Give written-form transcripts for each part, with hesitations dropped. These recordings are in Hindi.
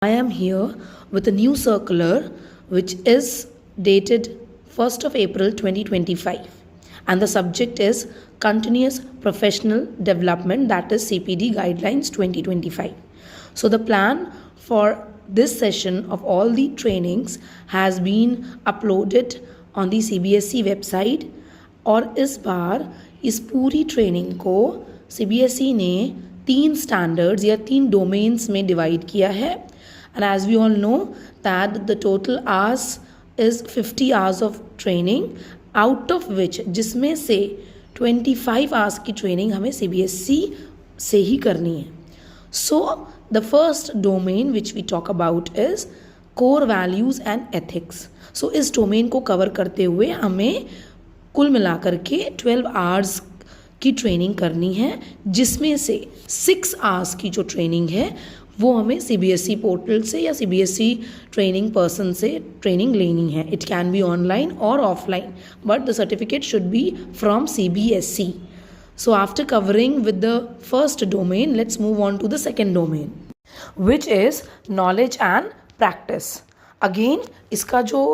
I am here with a new circular which is dated 1st of April 2025, and the subject is Continuous Professional Development, that is CPD Guidelines 2025. So the plan for this session of all the trainings has been uploaded on the CBSE website, और इस बार इस पूरी ट्रेनिंग को CBSE ने 3 स्टैंडर्ड्स या 3 डोमेन्स में डिवाइड किया है. And as we all know that the total hours is 50 hours of training, out of which जिसमें से 25 hours की ट्रेनिंग हमें CBSE से ही करनी है. So the first domain which we talk about is core values and ethics. So इस डोमेन को कवर करते हुए हमें कुल मिलाकर के 12 hours की ट्रेनिंग करनी है, जिसमें से 6 hours की जो ट्रेनिंग है वो हमें CBSE पोर्टल से या CBSE ट्रेनिंग पर्सन से ट्रेनिंग लेनी है. इट कैन बी ऑनलाइन और offline, but the certificate should be from CBSE. So after covering with the first domain, let's move on to the second domain, which is knowledge and practice. Again, इसका जो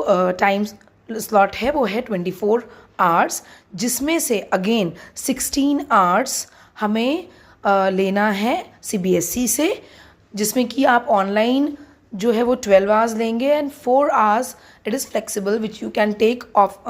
टाइम स्लॉट है वो है 24 hours, जिसमें से अगेन 16 hours हमें लेना है CBSE से, जिसमें कि आप ऑनलाइन जो है वो 12 hours लेंगे and 4 hours it is flexible which you can take off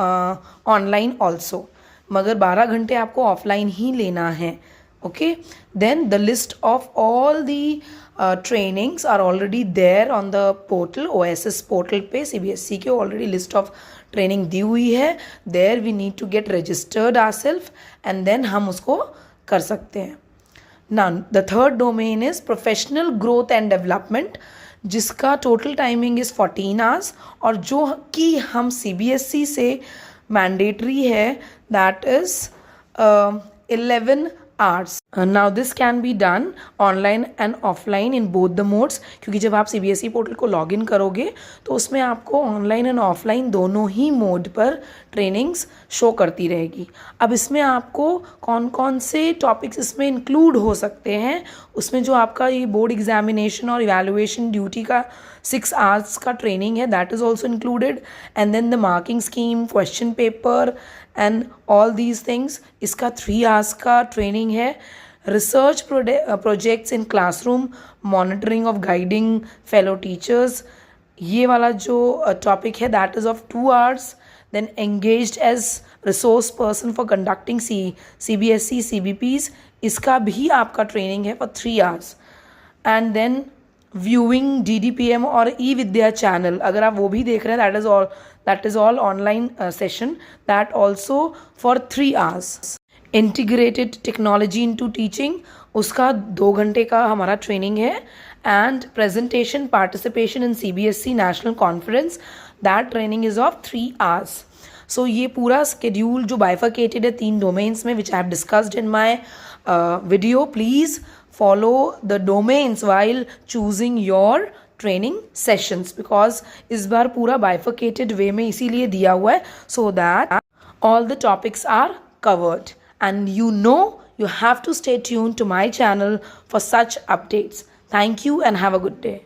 online also, मगर 12 घंटे आपको ऑफलाइन ही लेना है. Okay, then the list of all the trainings are already there on the portal. OSS portal पे CBSE के ऑलरेडी लिस्ट ऑफ ट्रेनिंग दी हुई है. There we need to get registered ourselves and then हम उसको कर सकते हैं. Now, the third domain is professional growth and development, जिसका total timing is 14 hours, और जो कि हम CBSE से mandatory है that is 11 hours. Now this can be done online and offline in both the modes, क्योंकि जब आप CBSE पोर्टल को लॉगिन करोगे तो उसमें आपको ऑनलाइन एंड ऑफलाइन दोनों ही मोड पर ट्रेनिंग्स शो करती रहेगी. अब इसमें आपको कौन कौन से टॉपिक्स इसमें इंक्लूड हो सकते हैं, उसमें जो आपका ये बोर्ड एग्जामिनेशन और इवैल्यूएशन ड्यूटी का 6 hours का ट्रेनिंग है, that is also included, and then the marking scheme, question paper and all these things. इसका 3 hours का ट्रेनिंग है. Research projects in classroom, monitoring of guiding fellow teachers, ये वाला जो टॉपिक है that is of 2 hours. Then engaged as resource person for conducting CBSE CBPs, इसका भी आपका ट्रेनिंग है for 3 hours. And then viewing DDPM और E-विद्या चैनल, अगर आप वो भी देख रहे हैं that is all online session, that also for 3 hours. Integrated technology into teaching, उसका 2 घंटे का हमारा ट्रेनिंग है. And presentation participation in CBSE national conference, that training is of 3 hours. So ये पूरा स्केड्यूल जो बाइफर्केटेड है 3 डोमेन्स में, which I have discussed in my video. Please follow the domains while choosing your training sessions, because इस बार पूरा bifurcated way में इसीलिए दिया हुआ है, so that all the topics are covered. And you have to stay tuned to my channel for such updates. Thank you and have a good day.